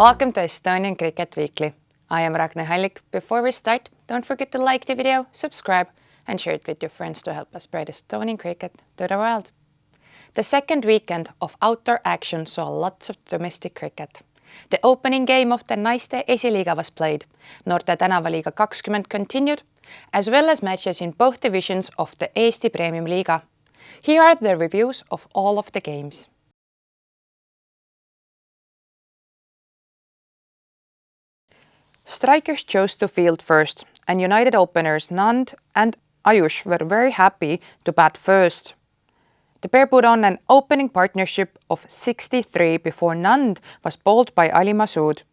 Welcome to Estonian Cricket Weekly. I am Ragne Hallik. Before we start, don't forget to like the video, subscribe and share it with your friends to help us spread Estonian cricket to the world. The second weekend of outdoor action saw lots of domestic cricket. The opening game of the Naiste Esiliiga was played, Noorte Tänavaliiga 20 continued, as well as matches in both divisions of the Eesti Premium Liiga. Here are the reviews of all of the games. Strikers chose to field first, and United openers Nand and Ayush were very happy to bat first. The pair put on an opening partnership of 63 before Nand was bowled by Ali Masood.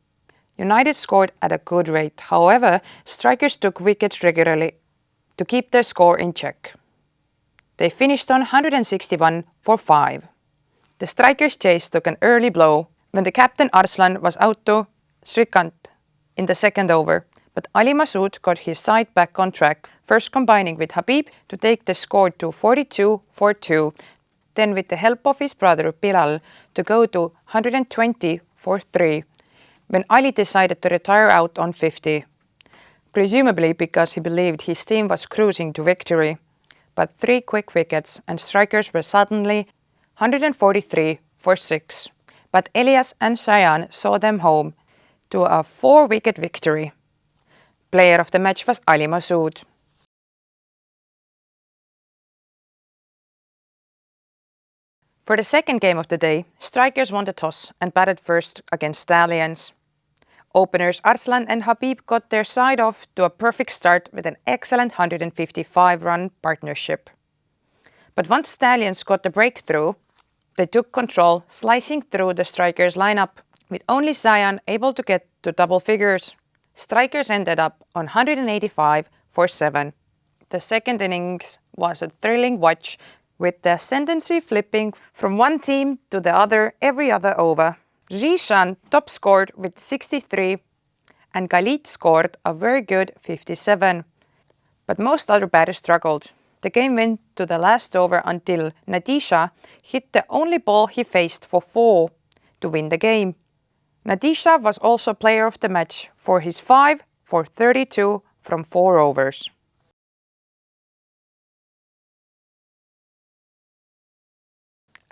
United scored at a good rate, however, strikers took wickets regularly to keep their score in check. They finished on 161 for 5. The strikers' chase took an early blow when the captain Arslan was out to Shrikant in the second over, but Ali Masood got his side back on track, first combining with Habib to take the score to 42 for 2, then with the help of his brother Bilal to go to 120 for 3, when Ali decided to retire out on 50, presumably because he believed his team was cruising to victory. But 3 quick wickets and strikers were suddenly 143 for 6. But Elias and Cheyenne saw them home to a 4-wicket victory. Player of the match was Ali Masood. For the second game of the day, strikers won the toss and batted first against Stallions. Openers Arslan and Habib got their side off to a perfect start with an excellent 155-run partnership. But once Stallions got the breakthrough, they took control, slicing through the strikers' lineup, with only Zion able to get to double figures. Strikers ended up on 185 for 7. The second innings was a thrilling watch, with the ascendancy flipping from one team to the other every other over. Zishan top scored with 63 and Galit scored a very good 57. But most other batters struggled. The game went to the last over until Nadisha hit the only ball he faced for 4 to win the game. Nadisha was also player of the match for his 5 for 32 from 4 overs.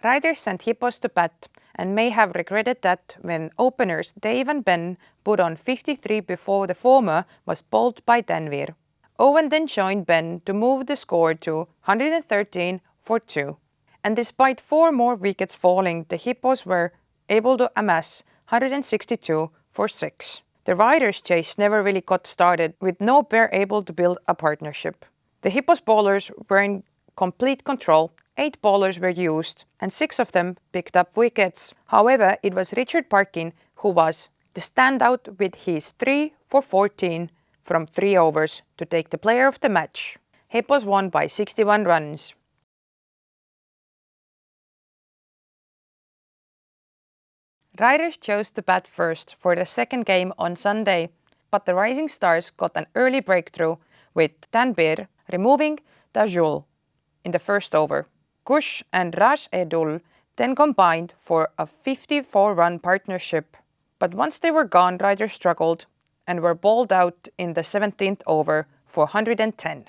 Riders sent HIPPOS to bat and may have regretted that when openers Dave and Ben put on 53 before the former was bowled by Danvir. Owen then joined Ben to move the score to 113 for 2. And despite 4 more wickets falling, the HIPPOS were able to amass 162 for 6. The Riders' chase never really got started, with no pair able to build a partnership. The HIPPOS bowlers were in complete control. 8 bowlers were used and 6 of them picked up wickets. However, it was Richard Parkin who was the standout with his 3 for 14 from 3 overs to take the player of the match. HIPPOS won by 61 runs. Riders chose to bat first for the second game on Sunday, but the Rising Stars got an early breakthrough with Tanbir removing Tajul in the first over. Kush and Raj Edul then combined for a 54-run partnership. But once they were gone, Riders struggled and were bowled out in the 17th over for 110.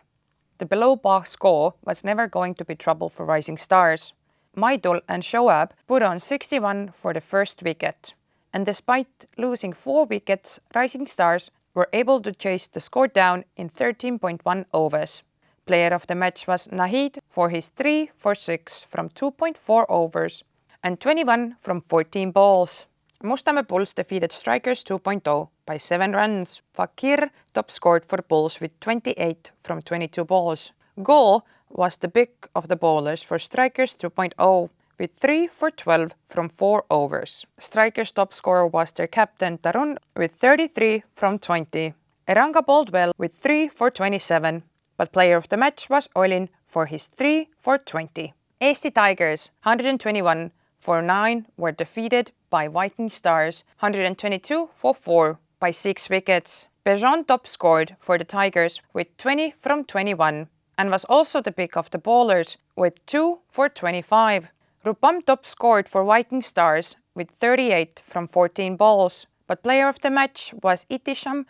The below-par score was never going to be trouble for Rising Stars. Maidul and Shoaib put on 61 for the first wicket. And despite losing 4 wickets, Rising Stars were able to chase the score down in 13.1 overs. Player of the match was Nahid for his 3 for 6 from 2.4 overs and 21 from 14 balls. Mustamäe Bulls defeated Strikers 2.0 by 7 runs. Fakir top scored for Bulls with 28 from 22 balls. Gol was the pick of the bowlers for Strikers 2.0 with 3 for 12 from 4 overs. Strikers top scorer was their captain Tarun with 33 from 20. Eranga bowled well with 3 for 27. But player of the match was Olin for his 3 for 20. Eesti Tigers 121 for 9 were defeated by Viking Stars 122 for 4 by 6 wickets. Bejon top scored for the Tigers with 20 from 21 and was also the pick of the bowlers with 2 for 25. Rupam top scored for Viking Stars with 38 from 14 balls. but player of the match was Itisham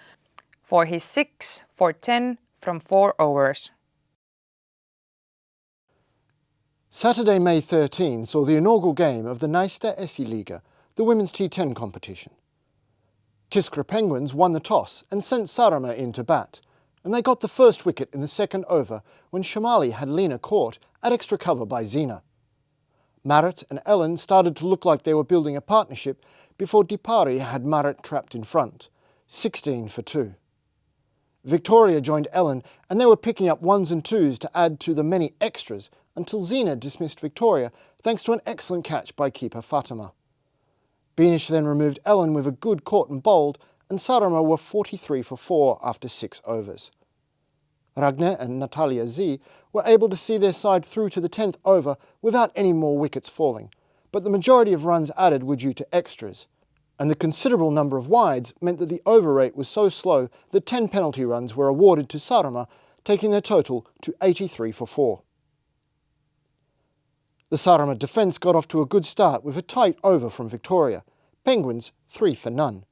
for his 6 for 10 from 4 overs. Saturday, May 13 saw the inaugural game of the Naiste Esiliiga, the women's T10 competition. Tiskra Penguins won the toss and sent Saaremaa in to bat, and they got the first wicket in the second over when Shamali had Leena caught at extra cover by Zina. Marit and Ellen started to look like they were building a partnership before Dipari had Marit trapped in front, 16 for 2. Victoria joined Ellen and they were picking up ones and twos to add to the many extras until Zina dismissed Victoria thanks to an excellent catch by keeper Fatima. Beanish then removed Ellen with a good caught and bowled, and Saaremaa were 43 for 4 after 6 overs. Ragne and Natalia Z were able to see their side through to the 10th over without any more wickets falling, but the majority of runs added were due to extras, and the considerable number of wides meant that the over rate was so slow that 10 penalty runs were awarded to Saaremaa, taking their total to 83 for 4. The Saaremaa defence got off to a good start with a tight over from Victoria, Penguins 3 for none.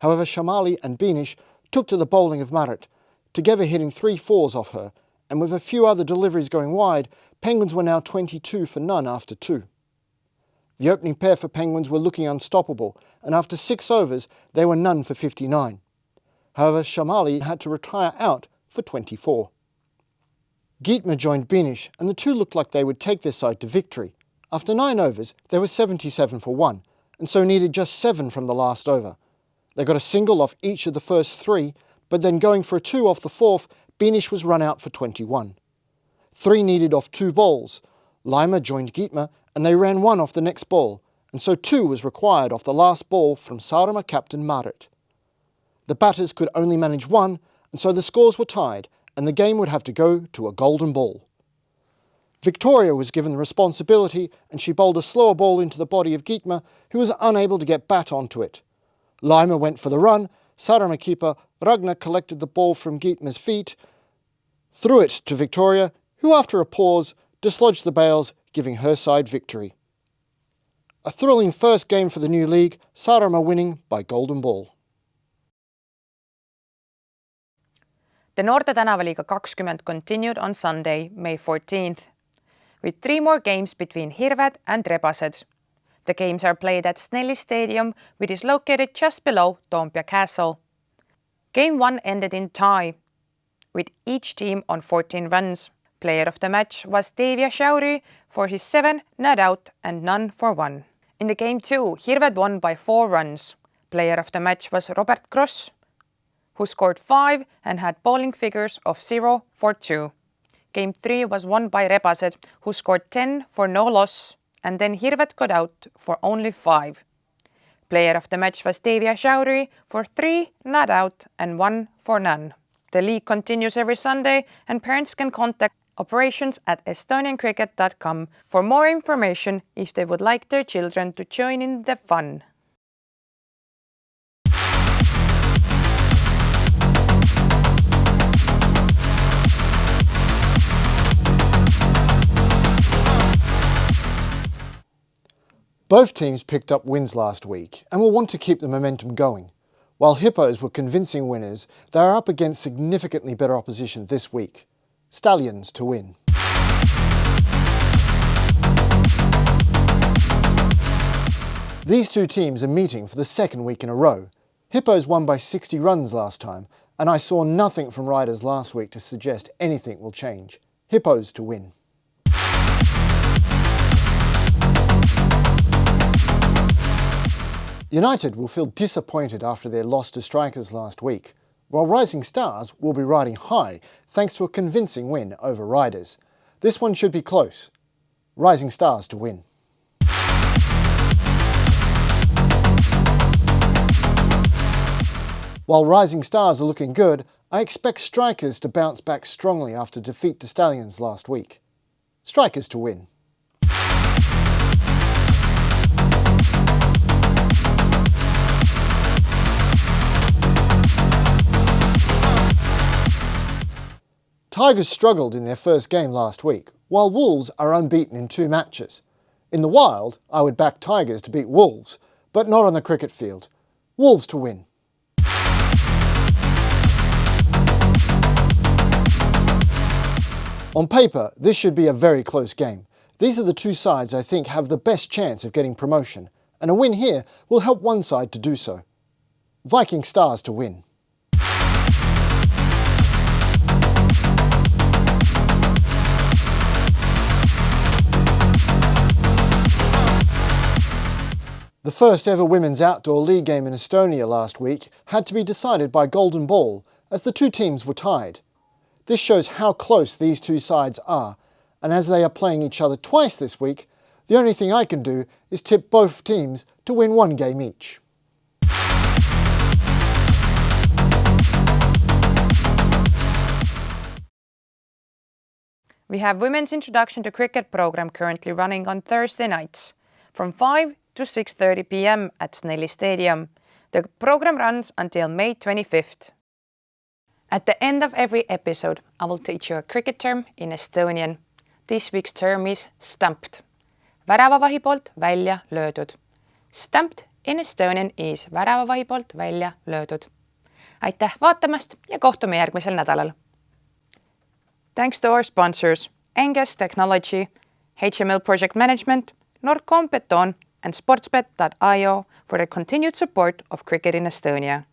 However, Shamali and Beanish took to the bowling of Marit, together hitting 3 fours off her, and with a few other deliveries going wide, Penguins were now 22 for none after 2. The opening pair for Penguins were looking unstoppable, and after 6 overs they were none for 59. However, Shamali had to retire out for 24. Geetma joined Beanish, and the two looked like they would take their side to victory. After 9 overs, they were 77 for 1, and so needed just 7 from the last over. They got a single off each of the first 3, but then going for a 2 off the 4th, Beanish was run out for 21. 3 needed off 2 balls. Lima joined Geetma, and they ran 1 off the next ball, and so 2 was required off the last ball from Saaremaa captain Marit. The batters could only manage 1, and so the scores were tied, and the game would have to go to a golden ball. Victoria was given the responsibility, and she bowled a slower ball into the body of Geetma, who was unable to get bat onto it. Lima went for the run. Saaremaa keeper Ragne collected the ball from Geetma's feet, threw it to Victoria, who after a pause dislodged the bails, giving her side victory. A thrilling first game for the new league, Saaremaa winning by golden ball. The Noorte Tänavaliiga 20 continued on Sunday, May 14th, with 3 more games between Hirved and Rebased. The games are played at Snelli Stadium, which is located just below Toompea Castle. Game 1 ended in tie, with each team on 14 runs. Player of the match was Devia Shauri for his 7 not out and none for 1. In the game 2, Hirved won by 4 runs. Player of the match was Robert Gross, who scored 5 and had bowling figures of 0 for 2. Game 3 was won by Rebased, who scored 10 for no loss, and then Hirved got out for only 5. Player of the match was Devia Shauri for 3 not out and 1 for none. The league continues every Sunday, and parents can contact operations at estoniancricket.com for more information if they would like their children to join in the fun. Both teams picked up wins last week and will want to keep the momentum going. While HIPPOS were convincing winners, they are up against significantly better opposition this week. Stallions to win. These two teams are meeting for the second week in a row. HIPPOS won by 60 runs last time, and I saw nothing from riders last week to suggest anything will change. HIPPOS to win. United will feel disappointed after their loss to Strikers last week, while Rising Stars will be riding high thanks to a convincing win over Riders. This one should be close. Rising Stars to win. While Rising Stars are looking good, I expect Strikers to bounce back strongly after defeat to Stallions last week. Strikers to win. Tigers struggled in their first game last week, while Wolves are unbeaten in 2 matches. In the wild, I would back Tigers to beat Wolves, but not on the cricket field. Wolves to win. On paper, this should be a very close game. These are the two sides I think have the best chance of getting promotion, and a win here will help one side to do so. Viking Stars to win. The first ever women's outdoor league game in Estonia last week had to be decided by golden ball, as the two teams were tied. This shows how close these two sides are, and as they are playing each other twice this week, the only thing I can do is tip both teams to win one game each. We have Women's Introduction to Cricket program currently running on Thursday nights from 5 to 6:30 p.m. at Naiste Stadium. The program runs until May 25th. At the end of every episode, I will teach you a cricket term in Estonian. This week's term is stamped. Väravavahi poolt välja löödud. Stamped in Estonian is väravavahi poolt välja löödud. Aitäh vaatamast ja kohtume järgmisel nädalal. Thanks to our sponsors, Enges Technology, HML Project Management, Nordcom Beton and sportsbet.io for their continued support of cricket in Estonia.